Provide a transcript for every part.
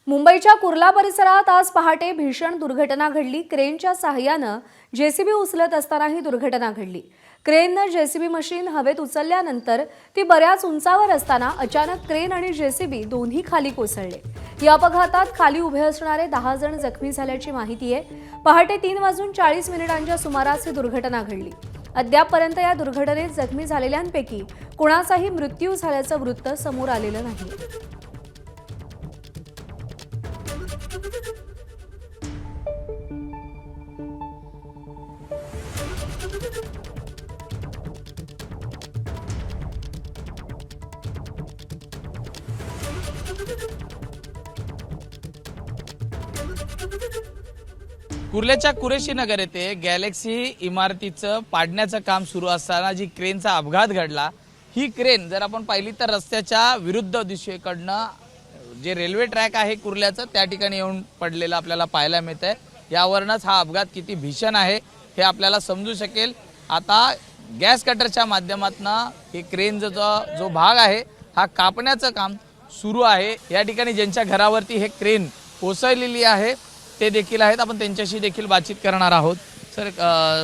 मुंबईच्या कुर्ला परिसरात आज पहाटे भीषण दुर्घटना घडली। क्रेनच्या सहाय्यानं जेसीबी उचलत असताना ही दुर्घटना घडली। क्रेननं जेसीबी मशीन हवेत उचलल्यानंतर ती बऱ्याच उंचावर असताना अचानक क्रेन आणि जेसीबी दोन्ही खाली कोसळले। या अपघातात खाली उभे असणारे 10 जण जखमी झाल्याची माहिती आहे। पहाटे 3:40 सुमारास ही दुर्घटना घडली। अद्यापपर्यंत या दुर्घटनेत जखमी झालेल्यांपैकी कोणाचाही मृत्यू झाल्याचं वृत्त समोर आलेलं नाही। कुर्ल्याच्या कुरेशी नगर येथे गॅलेक्सी इमारतीचं पाडण्याचं काम सुरू असताना जी क्रेनचा अपघात घडला, ही क्रेन जर आपण पाहिली तर रस्त्याच्या विरुद्ध दिशेकडनं जे रेल्वे ट्रॅक आहे कुर्ल्याचं त्या ठिकाणी येऊन पडलेलं आपल्याला पाहायला मिळतंय। यावरूनच हा अपघात किती भीषण आहे हे आपल्याला समजू शकेल। आता गॅस कटरच्या माध्यमातून हे क्रेनचा जो भाग आहे हा कापण्याचं काम सुरू आहे। या ठिकाणी ज्यांच्या घरावरती हे क्रेन कोसळलेली आहे ते देखील आहेत, आपण त्यांच्याशी देखील बातचीत करणार आहोत। सर,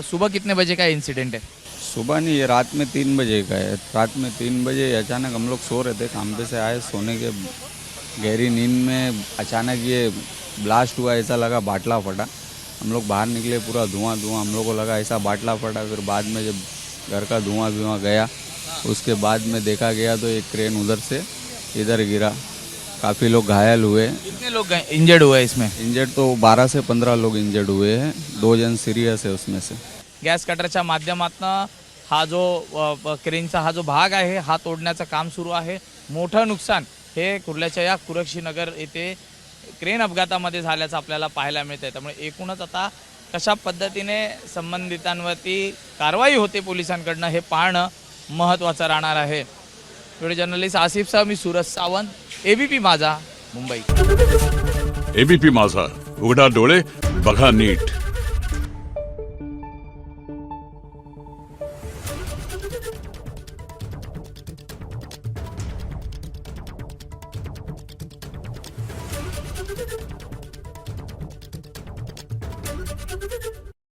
सुबह कितने बजे का इंसिडेंट है? सुबह नहीं, ये रात में 3 बजे का है। रात में 3 बजे अचानक हम लोग सो रहे थे, काम पे से आए, सोने के गहरी नींद में अचानक ये ब्लास्ट हुआ। ऐसा लगा बाटला फटा। हम लोग बाहर निकले, पूरा धुआं धुआं, हम लोग को लगा ऐसा बाटला फटा। फिर बाद में जब घर का धुआं गया उसके बाद में देखा गया तो एक क्रेन उधर से इधर गिरा। काफ़ी लोग घायल हुए। कितने लोग इंजर्ड हुए इसमें? इंजर्ड तो 12 से 15 लोग इंजर्ड हुए हैं, 2 जन सीरियस है उसमें से। गॅस कटरच्या माध्यमातून हा जो क्रेनचा हा जो भाग आहे हा तोडण्याचं काम सुरू आहे। मोठं नुकसान हे कुर्ल्याच्या या कुरेशी नगर येथे क्रेन अपघातामध्ये झाल्याचं आपल्याला पाहायला मिळतंय। त्यामुळे एकूणच आता कशा पद्धतीने संबंधितांवरती कारवाई होते पोलिसांकडनं हे पाहणं महत्त्वाचं राहणार आहे। व्हिडिओ जर्नलिस्ट आसिफसह मी सूरज सावंत, एबीपी माझा, मुंबई। एबीपी माझा, उघडा डोळे बघा नीट।